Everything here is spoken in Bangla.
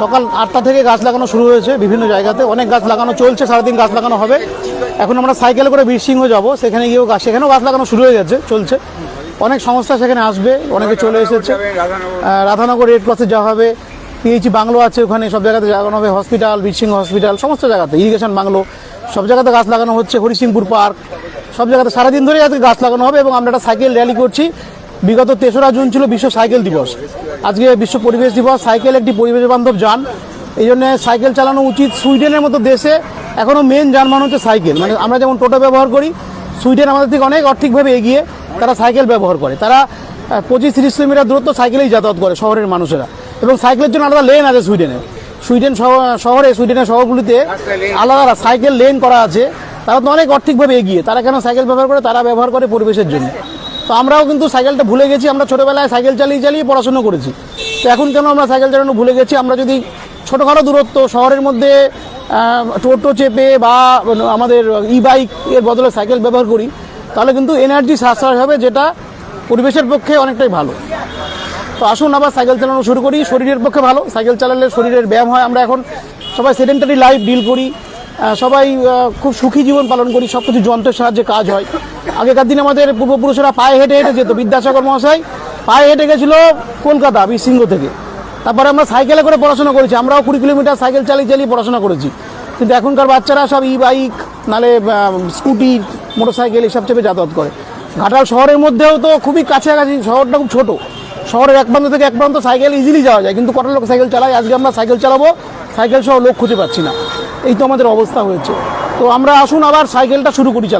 সকাল 8টা থেকে গাছ লাগানো শুরু হয়েছে বিভিন্ন জায়গাতে, অনেক গাছ লাগানো চলছে, সারাদিন গাছ লাগানো হবে। এখন আমরা সাইকেলে করে বীরসিংহ যাব, সেখানে গিয়েও সেখানেও গাছ লাগানো শুরু হয়ে গেছে, চলছে। অনেক সংস্থা সেখানে আসবে, অনেকে চলে এসেছে। রাধানগর রেড ক্রসে যাওয়া হবে, পিএইচি বাংলো আছে, ওখানে সব জায়গাতে লাগানো হবে, হসপিটাল, বীরসিংহ হসপিটাল, সমস্ত জায়গাতে, ইরিগেশন বাংলো, সব জায়গাতে গাছ লাগানো হচ্ছে, হরিসিংপুর পার্ক, সব জায়গাতে সারাদিন ধরে আজকে গাছ লাগানো হবে। এবং আমরা একটা সাইকেল র্যালি করছি। বিগত 3রা জুন ছিল বিশ্ব সাইকেল দিবস, আজকে বিশ্ব পরিবেশ দিবস। সাইকেল একটি পরিবেশ বান্ধব যান, এই জন্য সাইকেল চালানো উচিত। সুইডেনের মতো দেশে এখনও মেন যানবাহন হচ্ছে সাইকেল। মানে আমরা যেমন টোটো ব্যবহার করি, সুইডেন আমাদের থেকে অনেক আর্থিকভাবে এগিয়ে, তারা সাইকেল ব্যবহার করে। তারা 25-30 কিলোমিটার দূরত্ব সাইকেলেই যাতায়াত করে শহরের মানুষেরা। এবং সাইকেলের জন্য আলাদা লেন আছে সুইডেনে। সুইডেনের শহরগুলিতে আলাদা সাইকেল লেন করা আছে। তারা তো অনেক আর্থিকভাবে এগিয়ে, তারা কেন সাইকেল ব্যবহার করে? তারা ব্যবহার করে পরিবেশের জন্য। তো আমরাও কিন্তু সাইকেলটা ভুলে গেছি। আমরা ছোটোবেলায় সাইকেল চালিয়ে পড়াশুনো করেছি, তো এখন কেন আমরা সাইকেল চালানো ভুলে গেছি? আমরা যদি ছোটোখাটো দূরত্ব শহরের মধ্যে টোটো চেপে বা আমাদের বাইক এর বদলে সাইকেল ব্যবহার করি, তাহলে কিন্তু এনার্জি সাশ্রয় হবে, যেটা পরিবেশের পক্ষে অনেকটাই ভালো। তো আসুন আবার সাইকেল চালানো শুরু করি, শরীরের পক্ষে ভালো। সাইকেল চালালে শরীরের ব্যায়াম হয়। আমরা এখন সবাই সেডেন্টারি লাইফ ডিল করি, সবাই খুব সুখী জীবন পালন করি, সব কিছু যন্ত্রের সাহায্যে কাজ হয়। আগেকার দিনে আমাদের পূর্বপুরুষেরা পায়ে হেঁটে যেত। বিদ্যাসাগর মহাশয় পায়ে হেঁটে গেছিল কলকাতা বীরসিংহ থেকে। তারপরে আমরা সাইকেলে করে পড়াশোনা করেছি, আমরাও 20 কিলোমিটার সাইকেল চালিয়ে পড়াশোনা করেছি। কিন্তু এখনকার বাচ্চারা সব বাইক, নালে স্কুটি, মোটরসাইকেল এসব চেপে যাতায়াত করে। ঘাটাল শহরের মধ্যেও তো খুবই কাছাকাছি, শহরটা খুব ছোট। শহরের এক প্রান্ত থেকে এক প্রান্ত সাইকেল ইজিলি যাওয়া যায়, কিন্তু কত লোক সাইকেল চালায়? আজকে আমরা সাইকেল চালাবো, সাইকেল সহ লোক খুঁজে পাচ্ছি না। এই তো আমাদের অবস্থা হয়েছে। তো আমরা আসুন আবার সাইকেলটা শুরু করি চালানো।